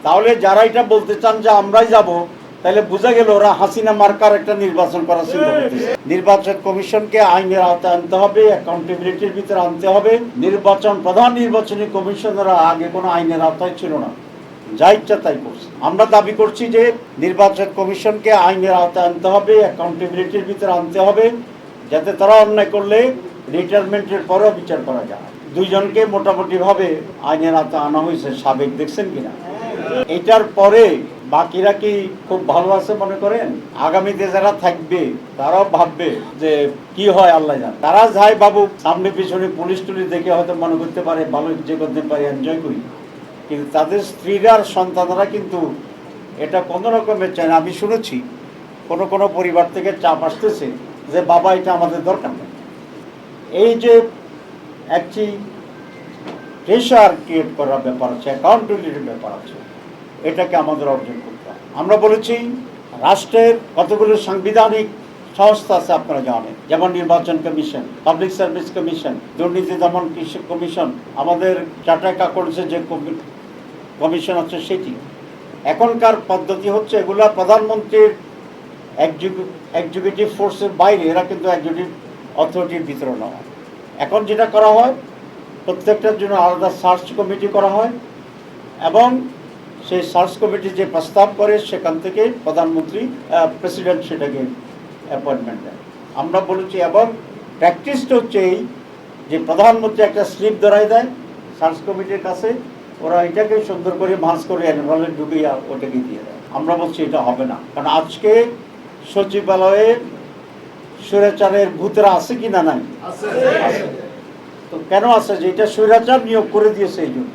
তাহলে যারা এটা বলতে চান যে আমরাই যাব, তাহলে বোঝা গেল ওরা হাসিনা মার্কার একটা নির্বাচন করার চিন্তা করতেছে। নির্বাচন কমিশনকে আইনের আওতায় আনতে হবে, অ্যাকাউন্টেবিলিটির ভিতরে আনতে হবে। প্রধান নির্বাচনী কমিশনাররা আগে কোনো আইনের আওতায় ছিল না, যা ইচ্ছা তাই করছে। আমরা দাবি করছি যে নির্বাচন কমিশনকে আইনের আওতায় আনতে হবে, অ্যাকাউন্টেবিলিটির ভিতরে আনতে হবে, যাতে তারা অন্যায় করলে রিটায়ারমেন্টের পরেও বিচার করা যায়। দুইজনকে মোটামুটি ভাবে আইনের আওতায় আনা হয়েছে, সাবেক দেখছেন কিনা। এটার পরে বাকিরা কি খুব ভালো আছে মনে করেন? আগামীতে যারা থাকবে তারাও ভাববে যে কি হয় আল্লাহ জানে। তারা যাই বাবু, সামনে পিছনে পুলিশ টুলিশ দেখে হয়তো মনে করতে পারে ভালো যে করতে পারি, এনজয় করি, কিন্তু তাদের স্ত্রীরা আর সন্তানরা কিন্তু এটা কোনো রকমের চায় না। আমি শুনেছি কোনো পরিবার থেকে চাপ আসতেছে যে বাবা এটা আমাদের দরকার নেই। এই যে একটি প্রেশার ক্রিয়েট করার ব্যাপার আছে, অ্যাকাউন্টেবিলিটির ব্যাপার আছে, এটাকে আমাদের অর্জন করতে হবে। আমরা বলেছি রাষ্ট্রের কতগুলো সাংবিধানিক সংস্থা আছে আপনারা জানেন, যেমন নির্বাচন কমিশন, পাবলিক সার্ভিস কমিশন, দুর্নীতি দমন কমিশন, আমাদের চার্টার্ড অ্যাকাউন্ট্যান্টসের যে কমিশন আছে সেটি। এখনকার পদ্ধতি হচ্ছে এগুলা প্রধানমন্ত্রীর এক্সিকিউটিভ ফোর্সের বাইরে, এরা কিন্তু এক্সিকিউটিভ অথরিটির ভিতরে নেওয়া। এখন যেটা করা হয়, প্রত্যেকটার জন্য আলাদা সার্চ কমিটি করা হয় এবং সেই সার্চ কমিটি যে প্রস্তাব করে সেখান থেকে প্রধানমন্ত্রী প্রেসিডেন্ট সেটাকে অ্যাপয়েন্টমেন্ট দেয়। আমরা বলেছি এবং প্র্যাকটিসটা হচ্ছে এই যে প্রধানমন্ত্রী একটা স্লিপ ধরাই দেয় সার্চ কমিটির কাছে, ওরা এটাকে সুন্দর করে মার্চ করে অ্যানুয়ালে ঢুকিয়ে ওটাকে দিয়ে দেয়। আমরা বলছি এটা হবে না, কারণ আজকে সচিবালয়ে স্বৈরাচারের ভূতেরা আছে কি না? নাই, আছে। তো কেন আছে? যে এটা স্বৈরাচার নিয়োগ করে দিয়েছে, এই জন্য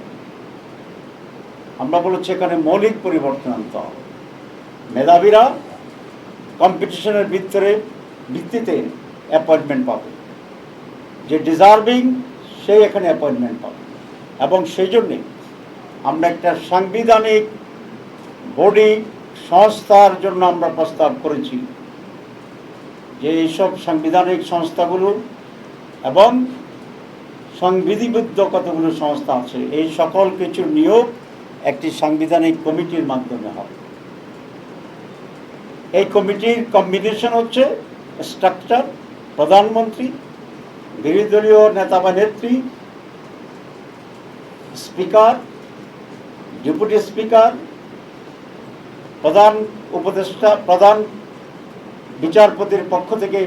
আমরা বলেছি এখানে মৌলিক পরিবর্তন আনতে হবে। মেধাবীরা কম্পিটিশনের ভিত্তিতে অ্যাপয়েন্টমেন্ট পাবে, যে ডিজার্ভিং সেই এখানে অ্যাপয়েন্টমেন্ট পাবে। এবং সেই জন্যে আমরা একটা সাংবিধানিক বডি সংস্থার জন্য আমরা প্রস্তাব করেছি, যে এইসব সাংবিধানিক সংস্থাগুলো এবং সংবিধিবদ্ধ কতগুলো সংস্থা আছে, এই সকল কিছু নিয়োগ একটি সাংবিধানিক কমিটির মাধ্যমে হবে। এই কমিটির কম্বিনেশন হচ্ছে স্ট্রাকচার প্রধানমন্ত্রী, বিরোধী দলীয় নেতা বা নেত্রী, স্পিকার, ডেপুটি স্পিকার, প্রধান উপদেষ্টা, প্রধান বিচারপতির পক্ষ থেকে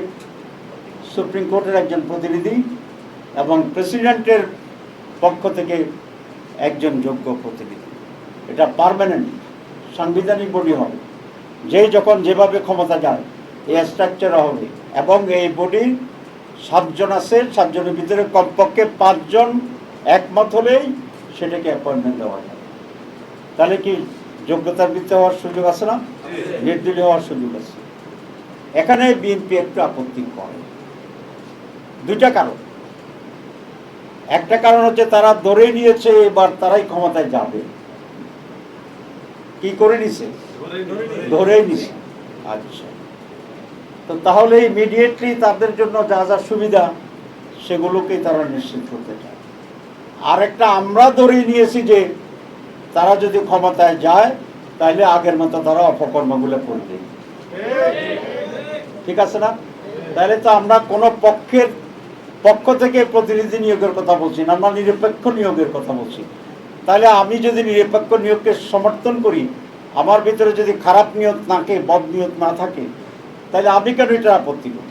সুপ্রিম কোর্টের একজন প্রতিনিধি এবং প্রেসিডেন্টের পক্ষ থেকে একজন যোগ্য প্রতিনিধি। এটা পার্মানেন্ট সাংবিধানিক বডি হবে, যেই যখন যেভাবে ক্ষমতা যায় এই স্ট্রাকচার হবে। এবং এই বডির 7 জন আছে, 7 জনের ভিতরে কমপক্ষে 5 জন একমত হলেই সেটাকে অ্যাপয়েন্টমেন্ট দেওয়া যায়। তাহলে কি যোগ্যতার ভিত্তিতে হওয়ার সুযোগ আছে না? নির্দলীয় হওয়ার সুযোগ আছে। এখানে বিএনপি একটু আপত্তি করে, দুইটা কারণ। একটা কারণ হচ্ছে তারা ধরে নিয়েছে এবার তারাই ক্ষমতায় যাবে। কি করে নিছে? ধরেই নিছে। আচ্ছা, তো তাহলে ইমিডিয়েটলি তাদের জন্য যা যা সুবিধা সেগুলোকেই তারা নিশ্চিত করতে চায়। আর একটা আমরা ধরেই নিয়েছি যে তারা যদি ক্ষমতায় যায় তাহলে আগের মতো তারা অপকর্মগুলো করবে। ঠিক আছে না? তাহলে তো আমরা কোনো পক্ষ থেকে প্রতিনিধি নিয়োগের কথা বলছি না, আমরা নিরপেক্ষ নিয়োগের কথা বলছি। তাহলে আমি যদি নিরপেক্ষ নিয়োগকে সমর্থন করি, আমার ভিতরে যদি খারাপ নিয়ত না থাকে, বদ নিয়ত না থাকে, তাহলে আমি কেন এটা আপত্তি করি?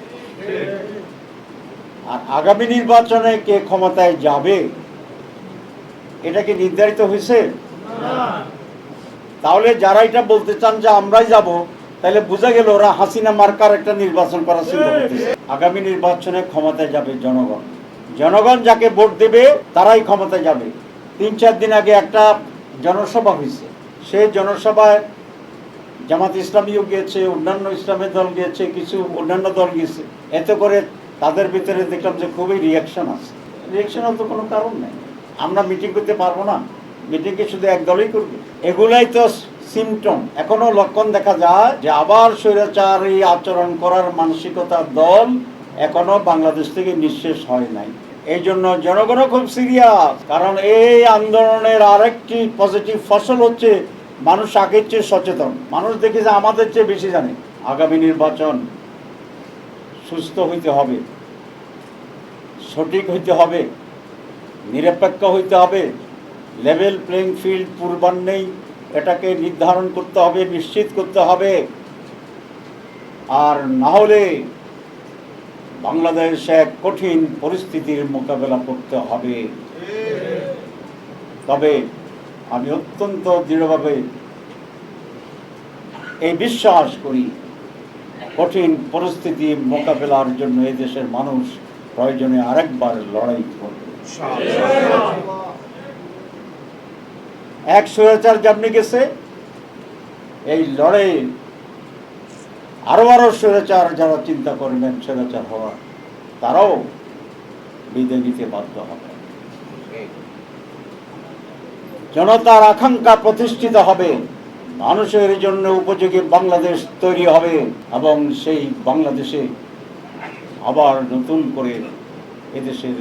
আর আগামী নির্বাচনে কে ক্ষমতায় যাবে এটা কি নির্ধারিত হয়েছে? তাহলে যারা এটা বলতে চান যে আমরাই যাব, তাহলে বোঝা গেল ওরা হাসিনা মার্কার একটা নির্বাচন করার চিন্তা করতেছে। আগামী নির্বাচনে ক্ষমতায় যাবে জনগণ। জনগণ যাকে ভোট দেবে তারাই ক্ষমতায় যাবে। 3-4 দিন আগে একটা জনসভা হয়েছে, সেই জনসভায় জামাত ইসলামীও গিয়েছে, অন্যান্য ইসলামের দল গিয়েছে, কিছু অন্যান্য দল গিয়েছে। এতে করে তাদের ভিতরে দেখলাম যে খুবই রিয়াকশন আছে। রিয়াকশনের তো কোনো কারণ নেই। আমরা মিটিং করতে পারবো না, মিটিংকে শুধু এক দলই করবে। এগুলাই তো সিমটম। এখনো লক্ষণ দেখা যায় যে আবার স্বৈরাচারী আচরণ করার মানসিকতার দল এখনো বাংলাদেশ থেকে নিঃশেষ হয় নাই। এই জন্য জনগণও খুব সিরিয়াস, কারণ এই আন্দোলনের আরেকটি পজিটিভ ফসল হচ্ছে মানুষ আগের চেয়ে সচেতন, মানুষ দেখে যে আমাদের চেয়ে বেশি জানে। আগামী নির্বাচন সুস্থ হইতে হবে, সঠিক হইতে হবে, নিরপেক্ষ হইতে হবে, লেভেল প্লেইং ফিল্ড পূর্বান্নেই এটাকে নির্ধারণ করতে হবে, নিশ্চিত করতে হবে। আর না হলে বাংলাদেশ এক কঠিন পরিস্থিতির মোকাবেলা করতে হবে। তবে আমি অত্যন্ত দৃঢ়ভাবে এই বিশ্বাস করি, কঠিন পরিস্থিতি মোকাবেলার জন্য এই দেশের মানুষ প্রয়োজনে আরেকবার লড়াই করবে। এক স্বৈরাচার যেমনি গেছে, এই লড়াই আরো স্বৈরাচার যারা চিন্তা করবেন স্বৈরাচার হওয়ার, তারাও বিদায় নিতে বাধ্য হবে। জনতার আকাঙ্ক্ষা প্রতিষ্ঠিত হবে, মানুষের জন্য উপযোগী বাংলাদেশ তৈরি হবে এবং সেই বাংলাদেশে আবার নতুন করে এদেশের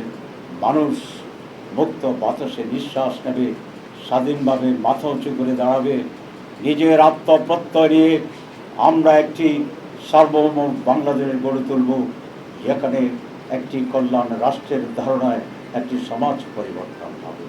মানুষ মুক্ত বাতাসে নিঃশ্বাস নেবে, স্বাধীনভাবে মাথা উঁচু করে দাঁড়াবে। নিজের আত্মপ্রত্যয় নিয়ে আমরা একটি সার্বভৌম বাংলাদেশ গড়ে তুলব, যেখানে একটি কল্যাণ রাষ্ট্রের ধারণায় একটি সমাজ পরিবর্তন হবে।